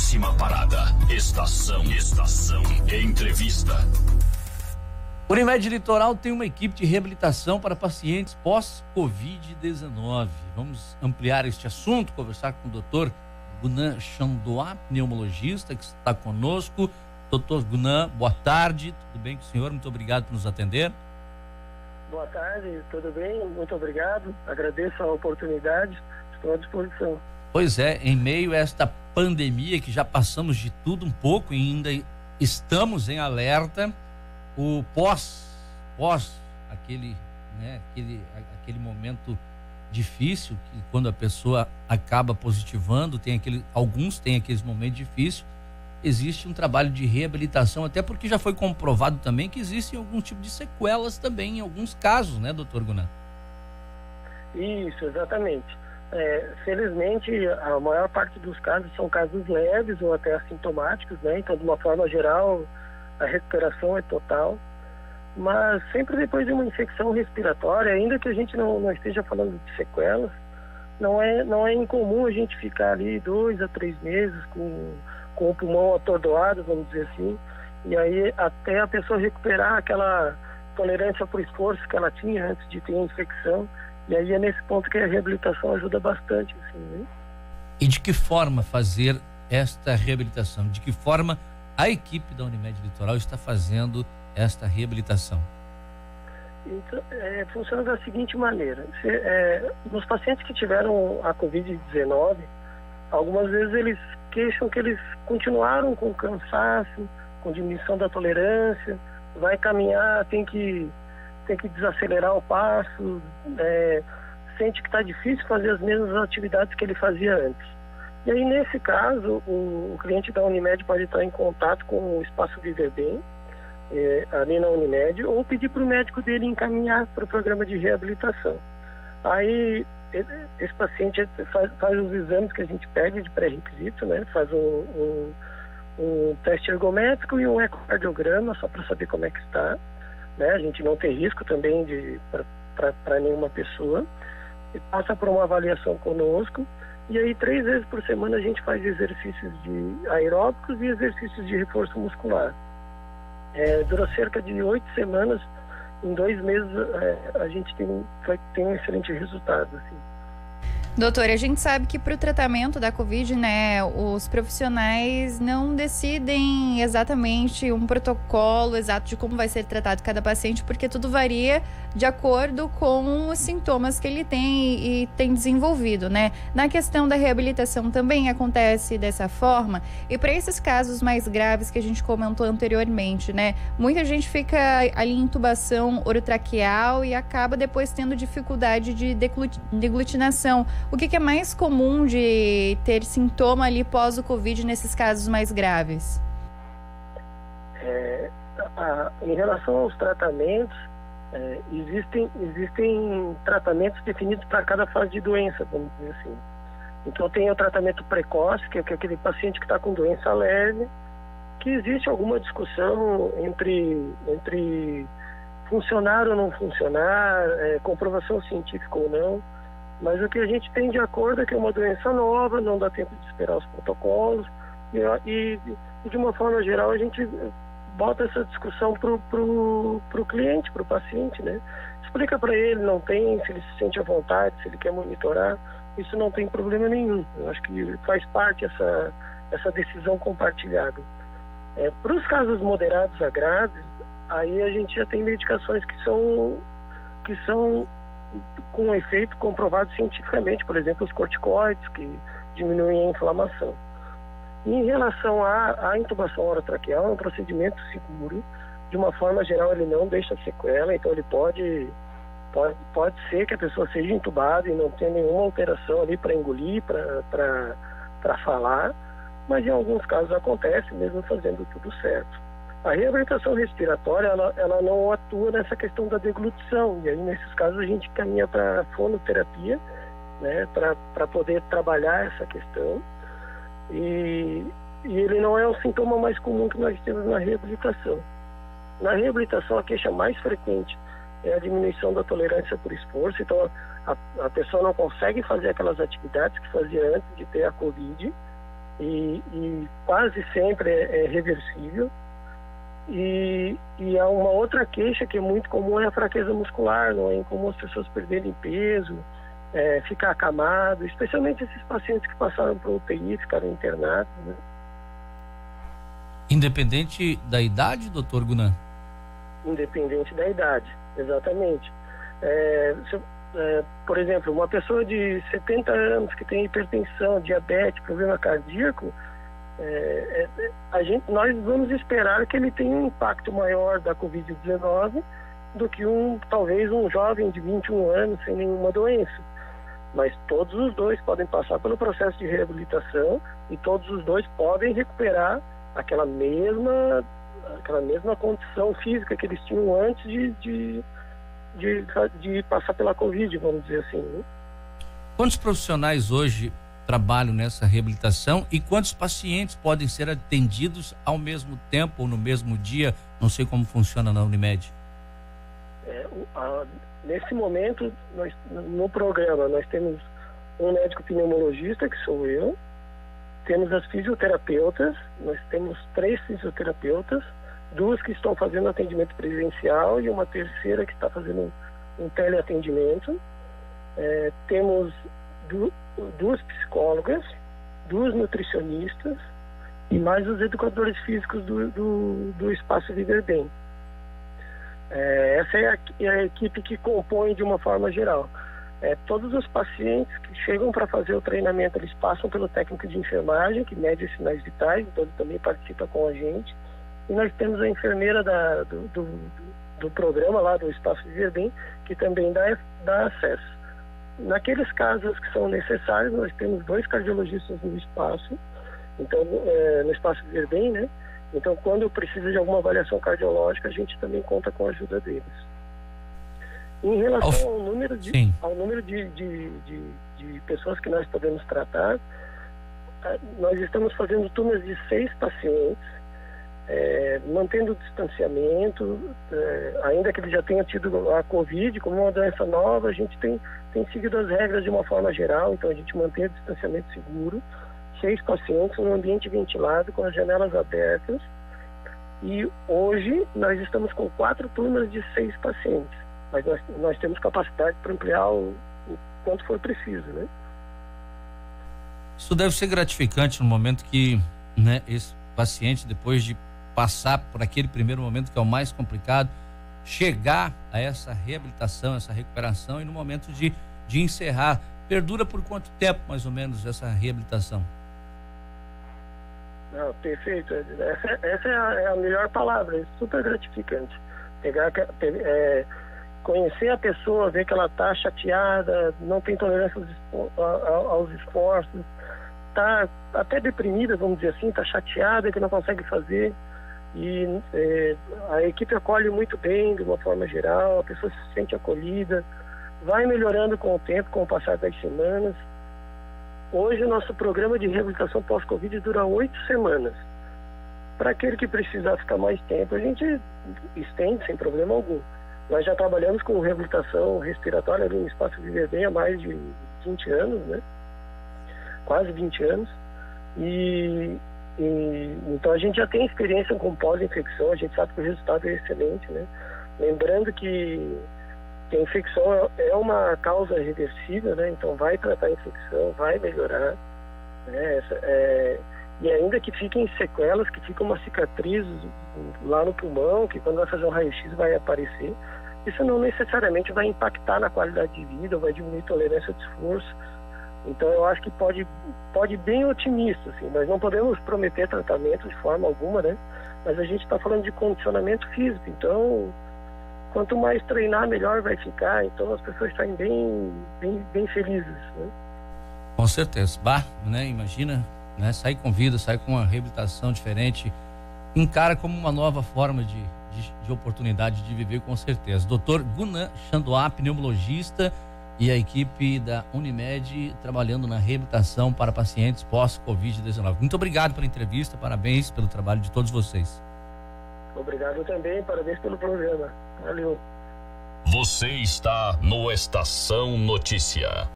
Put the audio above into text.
Próxima parada, estação entrevista. Unimed Litoral tem uma equipe de reabilitação para pacientes pós-Covid-19. Vamos ampliar este assunto, conversar com o Dr. Gunan Chandoa, pneumologista, que está conosco. Dr. Gunan, boa tarde, tudo bem com o senhor? Muito obrigado por nos atender. Boa tarde, tudo bem? Muito obrigado, agradeço a oportunidade, estou à disposição. Pois é, em meio a esta pandemia que já passamos de tudo um pouco e ainda estamos em alerta, o pós aquele momento difícil, que quando a pessoa acaba positivando, alguns têm aqueles momentos difíceis, existe um trabalho de reabilitação, até porque já foi comprovado também que existem algum tipo de sequelas também em alguns casos, né, doutor Gunan? Isso, exatamente. Felizmente, a maior parte dos casos são casos leves ou até assintomáticos, né? Então, de uma forma geral, a recuperação é total. Mas sempre depois de uma infecção respiratória, ainda que a gente não esteja falando de sequelas, não é incomum a gente ficar ali 2 a 3 meses com o pulmão atordoado, vamos dizer assim, e aí até a pessoa recuperar aquela tolerância por esforço que ela tinha antes de ter a infecção, e aí é nesse ponto que a reabilitação ajuda bastante, assim, né? E de que forma fazer esta reabilitação? De que forma a equipe da Unimed Litoral está fazendo esta reabilitação? Então, funciona da seguinte maneira: nos pacientes que tiveram a Covid-19, algumas vezes eles queixam que eles continuaram com cansaço, com diminuição da tolerância, vai caminhar, tem que desacelerar o passo, sente que está difícil fazer as mesmas atividades que ele fazia antes. E aí, nesse caso, o cliente da Unimed pode estar em contato com o Espaço Viver Bem, ali na Unimed, ou pedir para o médico dele encaminhar para o programa de reabilitação. Aí, esse paciente faz os exames que a gente pede de pré-requisito, né? Faz um teste ergométrico e um ecocardiograma, só para saber como é que está, né? A gente não tem risco também para nenhuma pessoa. E passa por uma avaliação conosco, e aí 3 vezes por semana a gente faz exercícios de aeróbicos e exercícios de reforço muscular. Dura cerca de 8 semanas. Em 2 meses a gente tem um excelente resultado, assim. Doutor, a gente sabe que para o tratamento da Covid, né, os profissionais não decidem exatamente um protocolo exato de como vai ser tratado cada paciente, porque tudo varia de acordo com os sintomas que ele tem e tem desenvolvido, né? Na questão da reabilitação também acontece dessa forma, e para esses casos mais graves que a gente comentou anteriormente, né, muita gente fica ali em intubação orotraqueal e acaba depois tendo dificuldade de deglutinação. O que é mais comum de ter sintoma ali pós o Covid nesses casos mais graves? Em relação aos tratamentos, existem tratamentos definidos para cada fase de doença, vamos dizer assim. Então tem o tratamento precoce, que é aquele paciente que está com doença leve, que existe alguma discussão entre funcionar ou não funcionar, comprovação científica ou não. Mas o que a gente tem de acordo é que é uma doença nova, não dá tempo de esperar os protocolos, e de uma forma geral a gente bota essa discussão pro cliente, pro paciente, né? Explica para ele, se ele se sente à vontade, se ele quer monitorar, isso não tem problema nenhum. Eu acho que faz parte essa decisão compartilhada. Para os casos moderados a graves, aí a gente já tem medicações que são com efeito comprovado cientificamente, por exemplo, os corticoides, que diminuem a inflamação. E em relação à intubação orotraqueal, é um procedimento seguro. De uma forma geral, ele não deixa sequela, então ele pode ser que a pessoa seja intubada e não tenha nenhuma alteração ali para engolir, para falar, mas em alguns casos acontece, mesmo fazendo tudo certo. A reabilitação respiratória, ela não atua nessa questão da deglutição, e aí nesses casos a gente caminha para fonoterapia, né, para poder trabalhar essa questão, e ele não é o sintoma mais comum que nós temos na reabilitação. Na reabilitação, a queixa mais frequente é a diminuição da tolerância por esforço, então a pessoa não consegue fazer aquelas atividades que fazia antes de ter a Covid, e quase sempre é reversível. E há uma outra queixa que é muito comum, é a fraqueza muscular, não é incomum as pessoas perderem peso, ficar acamado, especialmente esses pacientes que passaram por UTI, ficaram internados, né? Independente da idade, doutor Gunan? Independente da idade, exatamente. Por exemplo, uma pessoa de 70 anos que tem hipertensão, diabetes, problema cardíaco, nós vamos esperar que ele tenha um impacto maior da Covid-19 do que talvez um jovem de 21 anos sem nenhuma doença. Mas todos os dois podem passar pelo processo de reabilitação e todos os dois podem recuperar aquela mesma condição física que eles tinham antes de passar pela Covid, vamos dizer assim, né? Quantos profissionais hoje trabalham nessa reabilitação e quantos pacientes podem ser atendidos ao mesmo tempo ou no mesmo dia? Não sei como funciona na Unimed. Nesse momento, no programa, nós temos um médico pneumologista, que sou eu, temos as fisioterapeutas, nós temos 3 fisioterapeutas, 2 que estão fazendo atendimento presencial e uma terceira que está fazendo um teleatendimento. Temos 2 psicólogas, 2 nutricionistas e mais os educadores físicos do Espaço Viver Bem. Essa é a equipe que compõe de uma forma geral. Todos os pacientes que chegam para fazer o treinamento, eles passam pelo técnico de enfermagem, que mede os sinais vitais, então ele também participa com a gente. E nós temos a enfermeira do programa lá do Espaço Viver Bem, que também dá acesso. Naqueles casos que são necessários, nós temos 2 cardiologistas no espaço, então, no Espaço Viver Bem, né? Então, quando precisa de alguma avaliação cardiológica, a gente também conta com a ajuda deles. Em relação ao número de pessoas que nós podemos tratar, nós estamos fazendo turmas de 6 pacientes, mantendo o distanciamento, ainda que ele já tenha tido a Covid, como uma doença nova, a gente tem seguido as regras de uma forma geral, então a gente mantém o distanciamento seguro, 6 pacientes num ambiente ventilado, com as janelas abertas, e hoje nós estamos com 4 turmas de 6 pacientes, mas nós temos capacidade para ampliar o quanto for preciso, né? Isso deve ser gratificante no momento que, né, esse paciente, depois de passar por aquele primeiro momento que é o mais complicado, chegar a essa reabilitação, essa recuperação, e no momento de encerrar. Perdura por quanto tempo, mais ou menos, essa reabilitação? Perfeito. Essa é a melhor palavra, é super gratificante. Conhecer a pessoa, ver que ela está chateada, não tem tolerância aos esforços, está até deprimida, vamos dizer assim, está chateada que não consegue fazer. E a equipe acolhe muito bem, de uma forma geral, a pessoa se sente acolhida, vai melhorando com o tempo, com o passar das semanas. Hoje o nosso programa de reabilitação pós-Covid dura 8 semanas. Para aquele que precisar ficar mais tempo, a gente estende sem problema algum. Nós já trabalhamos com reabilitação respiratória ali no Espaço Viver Bem há mais de 20 anos, né? Quase 20 anos. Então a gente já tem experiência com pós-infecção, a gente sabe que o resultado é excelente, né? Lembrando que a infecção é uma causa reversível, né? Então vai tratar a infecção, vai melhorar, né? E ainda que fiquem sequelas, que fica uma cicatriz lá no pulmão, que quando vai fazer um raio-x vai aparecer, isso não necessariamente vai impactar na qualidade de vida, ou vai diminuir a tolerância de esforço. Então eu acho que pode bem otimista, assim. Nós não podemos prometer tratamento de forma alguma, né? Mas a gente está falando de condicionamento físico, então quanto mais treinar, melhor vai ficar. Então as pessoas saem bem felizes, né? Com certeza. Né? Imagina, né? Sair com vida, sair com uma reabilitação diferente, encara como uma nova forma de oportunidade de viver, com certeza. Dr. Gunan Chandoá, pneumologista, e a equipe da Unimed trabalhando na reabilitação para pacientes pós-Covid-19. Muito obrigado pela entrevista, parabéns pelo trabalho de todos vocês. Obrigado também, parabéns pelo programa. Valeu. Você está no Estação Notícia.